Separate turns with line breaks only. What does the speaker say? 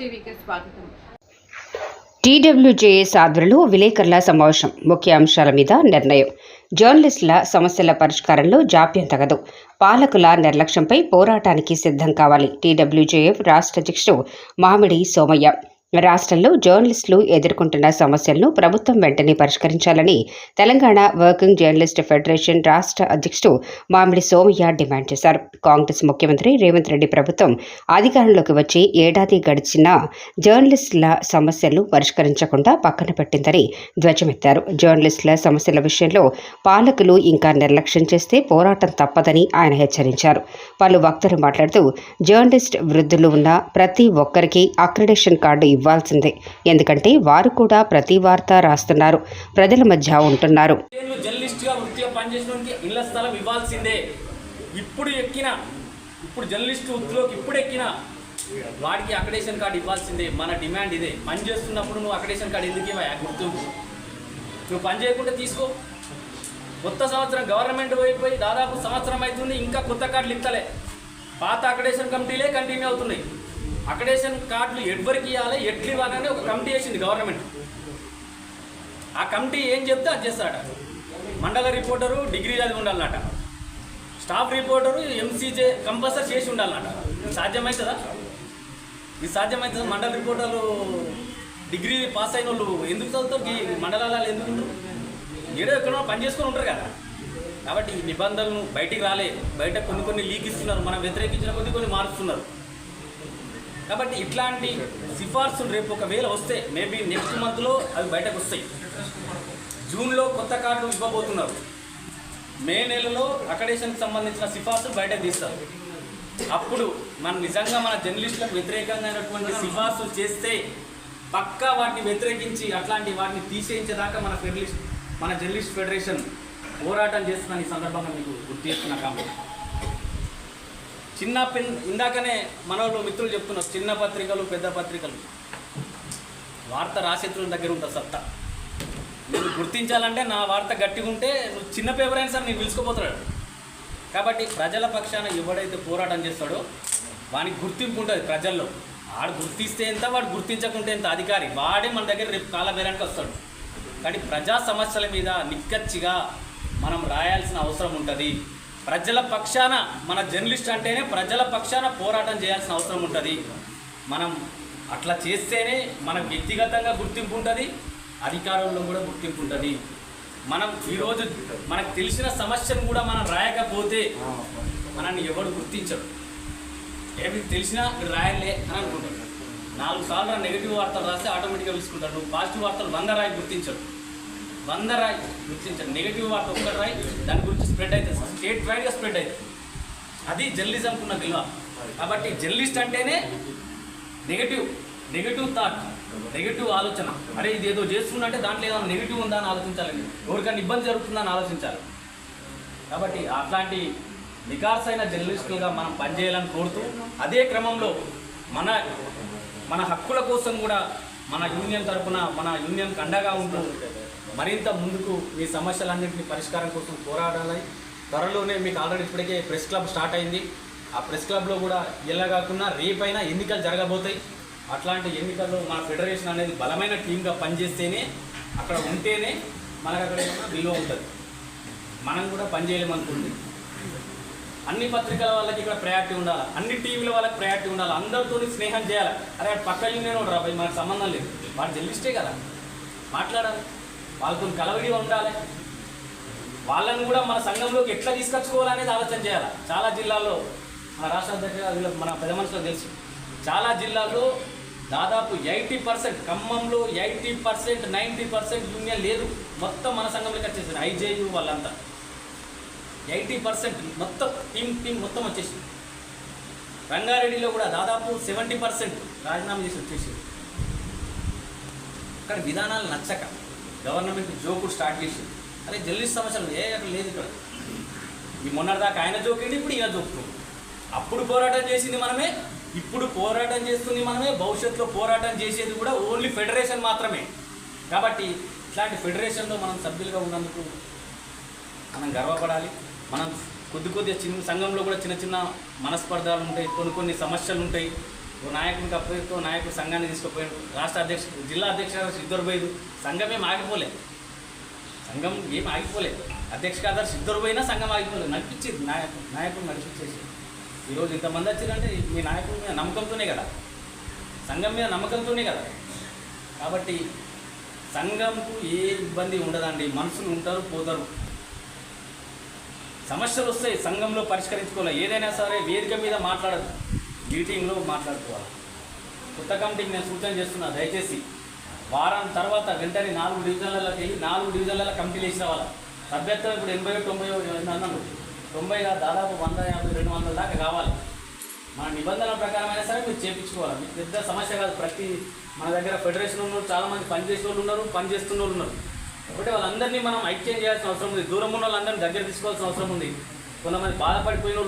టీవీకి స్వాగతం.
టీడబ్ల్యూజేఎస్ ఆధ్వర్యంలో విలేకరుల సమావేశం. ముఖ్య అంశాల మీద నిర్ణయం. జర్నలిస్టుల సమస్యల పరిష్కారంలో జాప్యం తగదు. పాలకుల నిర్లక్ష్యంపై పోరాటానికి సిద్ధం కావాలి. టీడబ్ల్యూజేఎఫ్ రాష్ట్ర అధ్యక్షుడు మామిడి సోమయ్య. రాష్ట్రంలో జర్నలిస్టులు ఎదుర్కొంటున్న సమస్యలను ప్రభుత్వం వెంటనే పరిష్కరించాలని తెలంగాణ వర్కింగ్ జర్నలిస్ట్ ఫెడరేషన్ రాష్ట్ర అధ్యక్షుడు మామిడి సోమయ్య డిమాండ్ చేశారు. కాంగ్రెస్ ముఖ్యమంత్రి రేవంత్ రెడ్డి ప్రభుత్వం అధికారంలోకి వచ్చి ఏడాది గడిచినా జర్నలిస్టుల సమస్యలను పరిష్కరించకుండా పక్కన పెట్టిందని ధ్వజమెత్తారు. జర్నలిస్టుల సమస్యల విషయంలో పాలకులు ఇంకా నిర్లక్ష్యం చేస్తే పోరాటం తప్పదని ఆయన హెచ్చరించారు. పలు వక్తలు మాట్లాడుతూ జర్నలిస్ట్ వృద్ధులు ఉన్న ప్రతి ఒక్కరికి అక్రిడేషన్ కార్డు ఇవ్వాల్సిందే. ఎందుకంటే వారు కూడా ప్రతి వార్త రాస్తున్నారు, ప్రజల మధ్య ఉంటున్నారు.
ఇప్పుడు జర్నలిస్ట్ వృత్తిలోకి ఇప్పుడు ఎక్కిన వాడికి అక్రిడేషన్ కార్డు ఇవ్వాల్సిందే. మన డిమాండ్ ఇదే. పని చేస్తున్నప్పుడు నువ్వు అక్రిడేషన్ కార్డు ఎందుకు ఇవ్వ? గుర్తింపు. నువ్వు పని చేయకుండా తీసుకో. కొత్త సంవత్సరం గవర్నమెంట్ అయిపోయి దాదాపు సంవత్సరం అవుతుంది, ఇంకా కొత్త కార్డులు ఇస్తలే. పాత అక్రిడేషన్ కమిటీలే కంటిన్యూ అవుతున్నాయి. అక్రిడేషన్ కార్డులు ఎవరికి ఇవ్వాలి, ఎట్లు ఇవ్వాలని ఒక కమిటీ వేసింది గవర్నమెంట్. ఆ కమిటీ ఏం చెప్తే అది చేస్తాడ. మండల రిపోర్టరు డిగ్రీ చదివి ఉండాలన్నట, స్టాఫ్ రిపోర్టరు ఎంసీజే కంపల్సరీ చేసి ఉండాలన్నట. సాధ్యమవుతుందా? ఇది సాధ్యమవుతుందా? మండల రిపోర్టర్లు డిగ్రీ పాస్ అయిన వాళ్ళు ఎందుకు చదువుతారు? మండలాలు ఎందుకు ఉంటారు? ఏదో ఎక్కడో పని చేసుకొని ఉంటారు కదా. కాబట్టి ఈ నిబంధనలు బయటికి రాలే. బయట కొన్ని లీక్ ఇస్తున్నారు, మనం వ్యతిరేకించిన కొన్ని మారుస్తున్నారు. కాబట్టి ఇట్లాంటి సిఫార్సులు రేపు ఒకవేళ వస్తే మేబీ నెక్స్ట్ మంత్లో అవి బయటకు వస్తాయి. జూన్లో కొత్త కార్డులు ఇవ్వబోతున్నారు. మే నెలలో అక్రిడేషన్కి సంబంధించిన సిఫార్సులు బయటకు తీస్తారు. అప్పుడు మనం నిజంగా మన జర్నలిస్టులకు వ్యతిరేకంగా సిఫార్సులు చేస్తే పక్కా వాటిని వ్యతిరేకించి అట్లాంటి వాటిని తీసేయించేదాకా మన జర్నలిస్ట్ ఫెడరేషన్ పోరాటం చేస్తుందని ఈ సందర్భంగా మీకు గుర్తు చేస్తున్నా. కాబట్టి ఇందాకనే మనోళ్ళు మిత్రులు చెప్తున్నారు, చిన్న పత్రికలు పెద్ద పత్రికలు వార్త రాసేతుల దగ్గర ఉంటుంది సత్తా. నేను గుర్తించాలంటే నా వార్త గట్టిగా ఉంటే నువ్వు చిన్న పేపర్ అయినా సరే నేను పిలుచుకోపోతున్నాడు. కాబట్టి ప్రజల పక్షాన ఎవడైతే పోరాటం చేస్తాడో వానికి గుర్తింపు ఉంటుంది ప్రజల్లో. వాడు గుర్తిస్తే ఎంత, వాడు గుర్తించకుంటే ఎంత అధికారి వాడే మన దగ్గర రేపు కాలబేరానికి వస్తాడు. కానీ ప్రజా సమస్యల మీద నిక్కచ్చిగా మనం రాయాల్సిన అవసరం ఉంటుంది. ప్రజల పక్షాన మన జర్నలిస్ట్ అంటేనే ప్రజల పక్షాన పోరాటం చేయాల్సిన అవసరం ఉంటుంది. మనం అట్లా చేస్తేనే మనకు వ్యక్తిగతంగా గుర్తింపు ఉంటుంది, అధికారంలో కూడా గుర్తింపు ఉంటుంది. మనం ఈరోజు మనకు తెలిసిన సమస్యను కూడా మనం రాయకపోతే మనల్ని ఎవరు గుర్తించరు. ఏమి తెలిసినా రాయలే అని అనుకుంటారు. 4 సార్లు నెగిటివ్ వార్తలు రాస్తే ఆటోమేటిక్గా తీసుకుంటారు. నువ్వు పాజిటివ్ వార్తలు 100 రాయి గుర్తించరు. 100 రాయి గుర్తించరు. నెగిటివ్ వార్త 1 రాయి దాని గురించి స్ప్రెడ్ అవుతుంది, స్టేట్ వైడ్గా స్ప్రెడ్ అవుతుంది. అది జర్నలిజంకు ఉన్న విలువ. కాబట్టి జర్నలిస్ట్ అంటేనే నెగిటివ్ థాట్, నెగిటివ్ ఆలోచన. అరే ఇది ఏదో చేస్తున్నట్టే దాంట్లో ఏదైనా నెగిటివ్ ఉందా అని ఆలోచించాలండి. ఎవరికైనా ఇబ్బంది జరుగుతుందని ఆలోచించాలి. కాబట్టి అట్లాంటి నికార్సైన జర్నలిస్టులుగా మనం పనిచేయాలని కోరుతూ, అదే క్రమంలో మన హక్కుల కోసం కూడా మన యూనియన్ తరఫున మన యూనియన్కి అండగా ఉంటూ మరింత ముందుకు ఈ సమస్యలన్నింటినీ పరిష్కారం కోసం పోరాడాలి. త్వరలోనే మీకు ఆల్రెడీ ఇప్పటికే ప్రెస్ క్లబ్ స్టార్ట్ అయింది. ఆ ప్రెస్ క్లబ్లో కూడా ఇలా కాకుండా రేపైనా ఎన్నికలు జరగబోతాయి. అట్లాంటి ఎన్నికల్లో మన ఫెడరేషన్ అనేది బలమైన టీమ్గా పనిచేస్తేనే, అక్కడ ఉంటేనే మనకు అక్కడ విలువ ఉంటుంది. మనం కూడా పనిచేయలేమనుకుంది. అన్ని పత్రికల వాళ్ళకి ఇక్కడ ప్రయారిటీ ఉండాలి, అన్ని టీవీల వాళ్ళకి ప్రయారిటీ ఉండాలి, అందరితో స్నేహం చేయాలి. అరే పక్క యూనియన్ ఉండరా భయ్, మనకు సంబంధం లేదు, వాడు జర్నలిస్టే కదా, మాట్లాడాలి, వాళ్ళతో కలవడి ఉండాలి. వాళ్ళని కూడా మన సంఘంలోకి ఎట్లా తీసుకొచ్చుకోవాలనేది ఆలోచన చేయాలి. చాలా జిల్లాల్లో మన రాష్ట్ర అధ్యక్షులు మన పెద్ద మనుషులకు తెలుసు, చాలా జిల్లాల్లో దాదాపు 80%, ఖమ్మంలో 80%, 90% యూనియన్ లేదు. మొత్తం మన సంఘంలోకి వచ్చేసింది. ఐజేయు వాళ్ళంతా 80% మొత్తం టీం మొత్తం వచ్చేసింది. రంగారెడ్డిలో కూడా దాదాపు 70% రాజీనామా చేసి వచ్చేసింది. అక్కడ విధానాలు నచ్చక గవర్నమెంట్ జోకుడు స్టార్ట్ చేసింది. అరే జర్నలిస్ట్ సమస్యలు అక్కడ లేదు. ఇక్కడ ఈ మొన్నటిదాకా ఆయన జోకిండి, ఇప్పుడు ఈయన జోకుతుంది. అప్పుడు పోరాటం చేసింది మనమే, ఇప్పుడు పోరాటం చేస్తుంది మనమే, భవిష్యత్తులో పోరాటం చేసేది కూడా ఓన్లీ ఫెడరేషన్ మాత్రమే. కాబట్టి ఇట్లాంటి ఫెడరేషన్లో మనం సభ్యులుగా ఉన్నందుకు మనం గర్వపడాలి. మనం కొద్దిగా చిన్న సంఘంలో కూడా చిన్న చిన్న మనస్పర్ధాలు ఉంటాయి, కొన్ని సమస్యలు ఉంటాయి. ఓ నాయకునికి అప్పగిస్తూ నాయకుడు సంఘాన్ని తీసుకుపోయాడు, రాష్ట్ర అధ్యక్షుడు జిల్లా అధ్యక్షుడు ఇద్దరు పోయారు. సంఘం ఏం ఆగిపోలేదు, సంఘం ఏం ఆగిపోలేదు. అధ్యక్ష కార్యదర్శి ఇద్దరు పోయినా సంఘం ఆగిపోలేదు, నడిపించింది నాయకుడు నడిపించేసి. ఈరోజు ఇంతమంది వచ్చిందంటే మీ నాయకుడి మీద నమ్మకంతోనే కదా, సంఘం మీద నమ్మకంతోనే కదా. కాబట్టి సంఘంకు ఏ ఇబ్బంది ఉండదండి, మనుషులు ఉంటారు పోతారు. సమస్యలు వస్తాయి, సంఘంలో పరిష్కరించుకోవాలి. ఏదైనా సరే వేదిక మీద మాట్లాడదు, మీటింగ్లో మాట్లాడుకోవాలి. కొత్త కమిటీకి నేను సూచన చేస్తున్నా, దయచేసి వారం తర్వాత వెంటనే 4 డివిజన్లలోకి వెళ్ళి 4 డివిజన్లలో కమిటీలు వేసిన వాళ్ళ సభ్యత్వం ఇప్పుడు 80-90 అన్నాను, 90 దాదాపు 150-200 దాకా కావాలి. మన నిబంధనల ప్రకారం అయినా సరే మీరు చేయించుకోవాలి. మీకు పెద్ద సమస్య కాదు. ప్రతి మన దగ్గర ఫెడరేషన్ ఉన్నారు, చాలామంది పనిచేసే వాళ్ళు ఉన్నారు, పనిచేస్తున్న వాళ్ళు ఉన్నారు. కాబట్టి వాళ్ళందరినీ మనం ఐక్యం చేయాల్సిన అవసరం ఉంది. దూరం ఉన్న వాళ్ళందరినీ దగ్గర తీసుకోవాల్సిన అవసరం ఉంది. కొంతమంది బాధపడిపోయిన